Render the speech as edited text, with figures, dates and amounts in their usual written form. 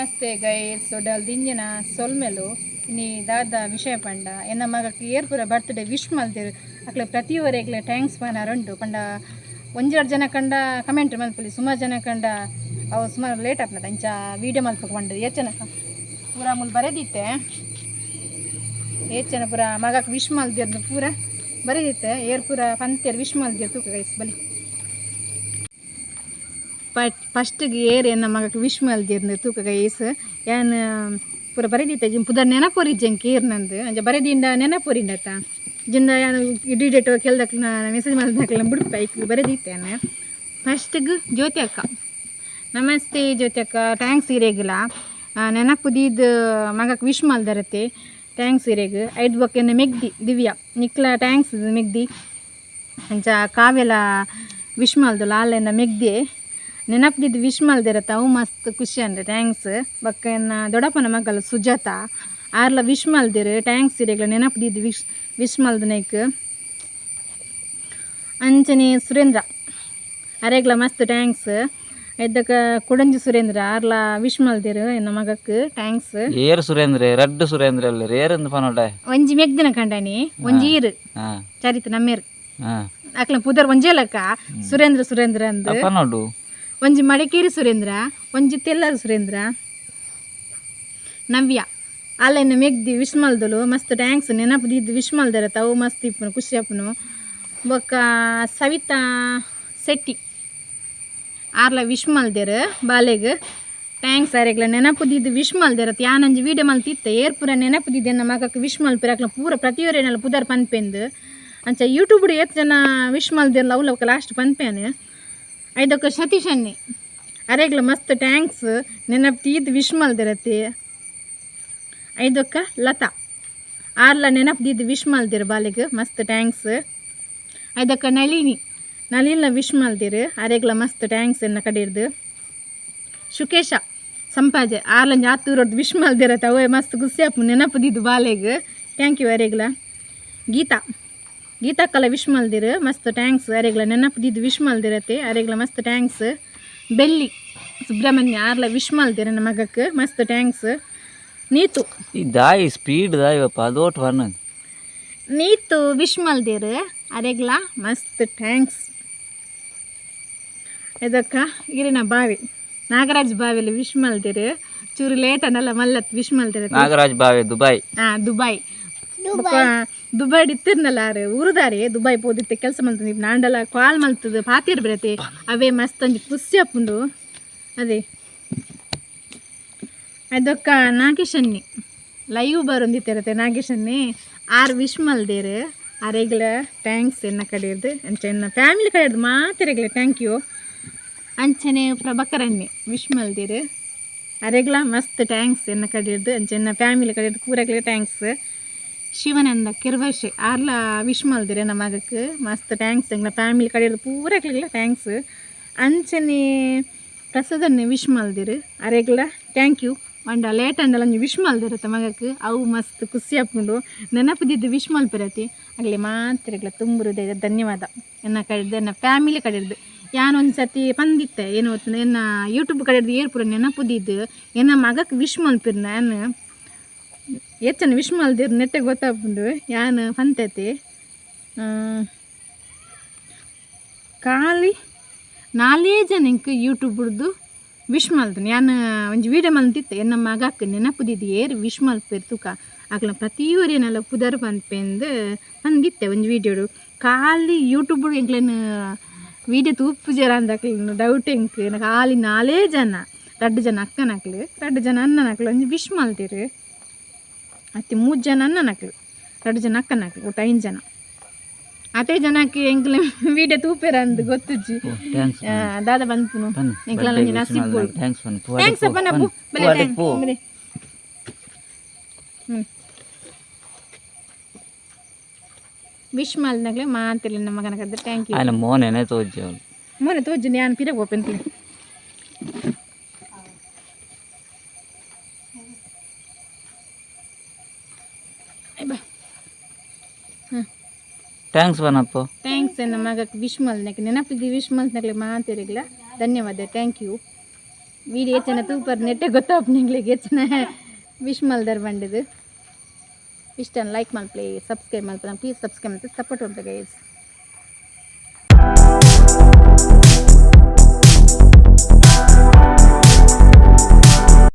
ನಮಸ್ತೆ ಗೈಸ್ ಸೊಡಲ್ ದಿಂಜಿನ ಸೊಲ್ಮೆಲು ನೀ ದಾದ ವಿಷಯ ಪಂಡ ಎನ್ನ ಮಗಕ್ಕೆ ಏರ್ಪುರ ಬರ್ತ್ಡೇ ವಿಶ್ ಮಲ್ತಿರು ಅಕ್ಲೆ ಪ್ರತಿಯೊರೆಗ್ಲೆ ಥ್ಯಾಂಕ್ಸ್ ಪನಾರುಂಟು ಪಂಡ ಒಂಜೆರಡು ಜನ ಕಂಡ ಕಮೆಂಟ್ ಮಲ್ಪಲಿ ಸುಮಾರು ಜನ ಕಂಡ ಅವು ಸುಮಾರು ಲೇಟ್ ಆಗ್ತದೆ ಇಂಚ ವೀಡಿಯೋ ಮಲ್ಪಕ್ಕೆ ಬಂಡ್ರಿ ಏಚನಕ ಪೂರ ಮುಲ್ ಬರೆದಿತ್ತೆ ಏಚನ ಪೂರ ಮಗಕ್ಕೆ ವಿಶ್ ಮಲ್ದಿರ್ದು ಪೂರ ಬರೆದಿತ್ತೆ ಏರ್ಪುರ ಪಂತೇರು ವಿಶ್ ಮಲ್ದಿರ್ ತೂಕ ಗೈಸ್ ಬಲಿ ಫಸ್ಟಿಗೆ ಏರ್ ಎನ್ನ ಮಗಕ್ಕೆ ವಿಶ್ ಮಲ್ದಿರ್ದು ತೂಕ ಗೈಸ್ ಏನ್ ಪೂರ ಬರೆದಿತ್ತೆ ಜಿನ್ ಪುದರ್ ನೆನಪೋರಿಜ್ಜಂಗೆ ಏರ್ ನಂದು ಅಂಜ ಬರೆದಿಂದ ನೆನಪೋರಿಂಡತ್ತ ಜಿಂದ ಯಾನು ಡಿಡೇಟ್ ಕೆಲ್ದಕ್ಕೆ ಮೆಸೇಜ್ ಮಾಡಿದಾಕಲ್ಲ ಬಿಡ್ಪ ಈಗ ಬರೆದಿತ್ತೇನೆ ಫಸ್ಟಿಗೆ ಜ್ಯೋತಿ ಅಕ್ಕ ನಮಸ್ತೆ ಜ್ಯೋತಿ ಅಕ್ಕ ಥ್ಯಾಂಕ್ಸ್ ಇರೇಗಿಲ್ಲ ನೆನಪುದಿದ್ದು ಮಗಕ್ಕೆ ವಿಶ್ ಮಲ್ದರತ್ತೆ ಥ್ಯಾಂಕ್ಸ್ ಇರೇಗ ಐದು ಬೊಕ್ಕೆನ ಮೆಗ್ದಿ ದಿವ್ಯಾ ನಿಕ್ಲ ಥ್ಯಾಂಕ್ಸ್ ಮೆಗ್ದಿ ಅಂಚ ಕಾವ್ಯಲ ವಿಶ್ ಮಲ್ದು ಲಾಲೆನ ಮೆಗ್ದಿ ನೆನಪುದಿದ್ದು ವಿಶ್ ಮಲ್ದಿರತ್ತ ಅವು ಮಸ್ತ್ ಖುಷಿ ಅಂದ್ರೆ ಥ್ಯಾಂಕ್ಸ್ ಬೊಕ್ಕನ ದೊಡ್ಡಪ್ಪನ ಮಗಲು ಸುಜಾತ ಆರ್ಲ ವಿಶ್ ಮಲ್ದಿರು ಥ್ಯಾಂಕ್ಸ್ ಇರೇಗ್ಲ ನೆನಪುದಿದ್ದು ವಿಶ್ ಮಲ್ದು ನೈಕ್ ಅಂಚನೆ ಸುರೇಂದ್ರ ಅರೇಗ್ಲ ಮಸ್ತ್ ಥ್ಯಾಂಕ್ಸ್ ಇದ್ದಕ್ಕ ಕುಡಂಜಿ ಸುರೇಂದ್ರ ಆರ್ಲ ವಿಶ್ ಮಲ್ದಿರು ಎನ್ನ ಮಗಕ್ಕೆ ಥ್ಯಾಂಕ್ಸ್ ಏರ್ ಸುರೇಂದ್ರ ರಡ್ಡ್ ಸುರೇಂದ್ರ ಅಲ್ಲ ಏರಂದು ಪನೋಡ ಒಂಜಿ ಮೆಗ್ದಿನ ಕಂಡಾನಿ ಒಂಜಿ ಈರು ಚರಿತ ನಮ್ಮೇರ್ ಅಕ್ಲ ಪುದರ್ ಒಂಜೇಲಕ್ಕ ಸುರೇಂದ್ರ ಸುರೇಂದ್ರ ಅಂದ್ ಪನೋಡು ಒಂಜಿ ಮಡಿಕೇರಿ ಸುರೇಂದ್ರ ಒಂಜಿ ತೆಲ್ಲರ್ ಸುರೇಂದ್ರ ನವ್ಯ ಅಲ್ಲೆನ್ನ ಮೆಗ್ದಿ ವಿಶ್ ಮಲ್ದಲು ಮಸ್ತ್ ಥ್ಯಾಂಕ್ಸ್ ನೆನಪುದಿದ್ದು ವಿಶ್ ಮಲ್ದಿರತ್ತ ಅವು ಮಸ್ತ್ ಇಪ್ಪನು ಖುಷಿ ಅಪ್ಪನು ಬೊಕ್ಕ ಸವಿತಾ ಶೆಟ್ಟಿ ಆರ್ಲ ವಿಶ್ ಮಲ್ದೇರು ಬಾಲೆಗೆ ಥ್ಯಾಂಕ್ಸ್ ಅರೆಗ್ಲ ನೆನಪುದಿದ್ದು ವಿಶ್ ಮಲ್ದಿರತ್ತೆ ಯಾನಂಜಿ ವೀಡಿಯೋ ಮಲ್ತಿತ್ತೆ ಏರ್ಪುರ ನೆನಪುದಿದ್ದು ಎನ್ನ ಮಗಕ್ಕೆ ವಿಶ್ ಮಲ್ಪಿರಕ್ಲ ಪೂರ ಪ್ರತಿಯೊರೇನೆಲ್ಲ ಪುದರ್ ಪನ್ಪೆಂದು ಅಂಚ ಯೂಟ್ಯೂಬ್ ಏತ್ ಜನ ವಿಶ್ ಮಲ್ದಿರಲ್ಲ ಅವಲಕ್ಕ ಲಾಸ್ಟ್ ಪನ್ಪೇನು ಐದಕ್ಕ ಸತೀಶ್ ಅನ್ನಿ ಅರೆಗ್ಲ ಮಸ್ತ್ ಥ್ಯಾಂಕ್ಸ್ ನೆನಪುದಿದ್ದು ವಿಶ್ ಮಲ್ದಿರತ್ತೆ ಐದಕ್ಕ ಲತಾ ಆರ್ಲ ನೆನಪುದಿದ್ದು ವಿಶ್ ಮಲ್ದಿರು ಬಾಲೆಗೆ ಮಸ್ತ್ ಥ್ಯಾಂಕ್ಸ್ ಐದಕ್ಕ ನಳಿನ ವಿಶ್ ಮಲ್ದಿರು ಅರೆಗ್ಲ ಮಸ್ತ್ ಥ್ಯಾಂಕ್ಸ್ ಎನ್ನ ಕಡೆರ್ದು ಶುಕೇಶ ಸಂಪಾಜೆ ಆರ್ಲಂಜ್ ಆತೂರದ್ದು ವಿಶ್ ಮಲ್ದಿರತ್ತೆ ಅವೇ ಮಸ್ತ್ ಖುಷಿಯಪ್ಪ ನೆನಪುದಿದ್ದು ಬಾಲೆಗೆ ಥ್ಯಾಂಕ್ ಯು ಅರೆಗ್ಲ ಗೀತಾಕ್ಕಲ್ಲ ವಿಶ್ ಮಲ್ದಿರು ಮಸ್ತ್ ಥ್ಯಾಂಕ್ಸ್ ಅರೆಗ್ಲ ನೆನಪುದಿದ್ದು ವಿಶ್ ಮಲ್ದಿರತ್ತೆ ಅರೆಗ್ಲ ಮಸ್ತ್ ಥ್ಯಾಂಕ್ಸ್ ಬೆಳ್ಳಿ ಸುಬ್ರಹ್ಮಣ್ಯ ಆರ್ಲ ವಿಶ್ ಮಲ್ದಿರ ನನ್ನ ಮಗಕ್ಕೆ ಮಸ್ತ್ ಥ್ಯಾಂಕ್ಸ್ ನೀತು ದಾಯಿ ಸ್ಪೀಡ್ ದಾಯಿವಪ್ಪ ಅದೋಟ್ ವರ್ಣ ನೀತು ವಿಶ್ ಮಲ್ದಿರು ಅರೆಗ್ಲ ಮಸ್ತ್ ಥ್ಯಾಂಕ್ಸ್ ಇದಕ್ಕ ಇರಿನ ಬಾವಿ ನಾಗರಾಜ್ ಬಾವಿಯಲ್ಲಿ ವಿಶ್ ಮಲ್ದಿರು ಚೂರು ಲೇಟ್ ಅನ್ನಲ್ಲ ಮಲ್ಲತ್ ವಿಶ್ ಮಲ್ದಿರ ನಾಗರಾಜ್ ಬಾವಿ ದುಬೈ ದುಬೈ ಇತ್ತಿರ್ನಲ್ಲ ಊರುದಾರಿ ದುಬೈ ಪೋದಿತ್ತೆ ಕೆಲಸ ಮಲ್ತಂದು ನಾಂಡಲ ಕಾಲ್ ಮಲ್ತದ ಪಾತಿರ್ ಬರತ್ತೆ ಅವೇ ಮಸ್ತ್ ಅಂಜಿ ಖುಷಿ ಅಪ್ಪುಂಡು ಅದೇ ಅದಕ್ಕ ನಾಗೇಶನ್ನಿ ಲೈವ್ ಬರೊಂದಿತ್ತಿರತ್ತೆ ನಾಗೇಶನ್ನಿ ಆರ್ ವಿಶ್ ಮಲ್ದೇರು ಅರೆಗ್ಲ ಥ್ಯಾಂಕ್ಸ್ ಎನ್ನ ಕಡೆಯದು ಅಂಚ ಎನ್ನ ಫ್ಯಾಮಿಲಿ ಕಡೆಯದು ಮಾತೆರೆಗ್ಲ ಥ್ಯಾಂಕ್ ಯು ಅಂಚನೆ ಪ್ರಭಾಕರಣ್ಣಿ ವಿಶ್ ಮಲ್ದಿರು ಅರೆಗ್ಲ ಮಸ್ತ್ ಥ್ಯಾಂಕ್ಸ್ ಎನ್ನ ಕಡೆಯದು ಅಂಚ ಎನ್ನ ಫ್ಯಾಮಿಲಿ ಕಡೆಯದು ಪೂರಗ್ಲೆ ಥ್ಯಾಂಕ್ಸ್ ಶಿವನಂದ ಕಿರ್ವರ್ಷೆ ಆರ್ಲ ವಿಶ್ ಮಲ್ದಿರು ನಮ್ಮ ಮಗಕ್ಕೆ ಮಸ್ತ್ ಥ್ಯಾಂಕ್ಸ್ ಎಂಗ್ಲ ಫ್ಯಾಮಿಲಿ ಕಡೆಯದು ಪೂರಗ್ಲೆ ಥ್ಯಾಂಕ್ಸ್ ಅಂಚನೆ ಪ್ರಸಾದನ್ನೇ ವಿಶ್ ಮಲ್ದಿರು ಅರೆಗ್ಲ ಥ್ಯಾಂಕ್ ಯು ಅಂಡ ಲೇಟ್ ಅಂಡಲ್ಲ ವಿಶ್ ಮಲ್ದಿರತ್ತೆ ಮಗಕ್ಕೆ ಅವು ಮಸ್ತ್ ಖುಷಿ ಹಾಕ್ಕೊಂಡು ನೆನಪುದಿದ್ದು ವಿಶ್ ಮಲ್ಪಿರತ್ತೆ ಆಗಲಿ ಮಾತ್ರೆಗ್ಲ ತುಂಬ ಹೃದಯದ ಧನ್ಯವಾದ ಎನ್ನ ಕಡೆದು ಎನ್ನ ಫ್ಯಾಮಿಲಿ ಕಡೆದು ಯಾನೊಂದು ಸತಿ ಪಂದಿತ್ತೆ ಏನು ಎನ್ನ ಯೂಟ್ಯೂಬ್ ಕಡೆದು ಏರ್ಪುರ ನೆನಪುದಿದ್ದು ಎನ್ನ ಮಗಕ್ಕೆ ವಿಶ್ ಮಲ್ಪಿರ್ ನಾನು ಹೆಚ್ಚನ ವಿಶ್ ಮಲ್ದಿರ್ ನೆಟ್ಟೆ ಗೊತ್ತಾಗ್ಬಿಟ್ಟು ಯಾನು ಪಂತೈತಿ ಖಾಲಿ 4 ಜನಕ್ಕೆ ಯೂಟ್ಯೂಬ್ದು ವಿಶ್ ಮಲ್ತೀನಿ ಯಾನು ಒಂಜಿ ವೀಡಿಯೋ ಮಲ್ತಿತ್ತೆ ಎನ್ನ ಮಗಕ್ಕೆ ನೆನಪುದಿದ್ದು ಏರು ವಿಶ್ ಮಲ್ಪಿರ್ ತೂಕ ಆಗ್ಲ ಪ್ರತಿಯೊರೇನೆಲ್ಲ ಪುದರ್ ಪನ್ಪೆಂದು ಪಂದಿತ್ತೆ ಒಂಜಿ ವೀಡಿಯೋಡು ಖಾಲಿ ಯೂಟ್ಯೂಬ್ ಎಂಕ್ಲೇನು ವೀಡಿಯೋ ತೂಪುಜರ ಅಂದಾಕ್ಲು ಡೌಟ್ ಎಂಕ್ ಖಾಲಿ 4 ಜನ 2 ಜನ ಅಕ್ಕನಕ್ಲು 2 ಜನ ಅಣ್ಣನಕ್ಲು ಒಂಜಿ ವಿಶ್ ಮಲ್ತಿರು ಅತಿ 3 ಜನ ಅಣ್ಣನಕ್ಲು 2 ಜನ ಅಕ್ಕನಕ್ಲು ಒಟ್ಟು 5 ಜನ ಅದೇ ಜನಕ್ಕೆ ಎಂಕ್ಲೆ ವೀಡಿಯೋ ತೂಪೇರ ಅಂದ್ ಗೊತ್ತುಜ್ಜಿ ದಾದ ಬಂದ್ಪುನು ಎಂಕ್ಲ ನಸೀಬ್ ಥ್ಯಾಂಕ್ಸ್ ಅಪ್ಪ ನಪ್ಪು ಬಲೆ ವಿಶ್ ಮಲ್ನಾಗ್ಲೆ ಮಾತಿಲ್ಲ ನಮ್ಮ ಮಗನಕಂದ್ರೆ ಥ್ಯಾಂಕ್ ಯು ಮೋನೆ ತೋಜ್ಜಿ ನಾನು ಪಿರಗ್ ಓಪೆಂತೀನಿ ಬಾ ಥ್ಯಾಂಕ್ಸ್ ಬನಪ್ಪ ಥ್ಯಾಂಕ್ಸ್ ನನ್ನ ಮಗಕ್ಕೆ ವಿಶ್ ಮಲ್ನಕ್ಕೆ ನೆನಪಿದ್ದು ವಿಶ್ ಮಲ್ನಕ್ಕೆ ಮಾತಿರಲಿಲ್ಲ ಧನ್ಯವಾದ ಥ್ಯಾಂಕ್ ಯು ವೀಡಿಯೋ ಹೆಚ್ಚಿನ ತೂಪರ್ ನೆಟ್ಟೆ ಗೊತ್ತಾಗ್ನಿಂಗ್ಲಿಗೆ ಹೆಚ್ಚಿನ ವಿಶ್ ಮಲ್ದರ್ ಬಂಡಿದ್ದು ಇಷ್ಟನ್ನು ಲೈಕ್ ಮಲ್ಪ್ಲಿ ಸಬ್ಸ್ಕ್ರೈಬ್ ಮಲ್ಪನ ಪ್ಲೀಸ್ ಸಬ್ಸ್ಕ್ರೈಬ್ ಮತ್ತು ಸಪೋರ್ಟ್ ಉಂಟು ಗೈಸ್.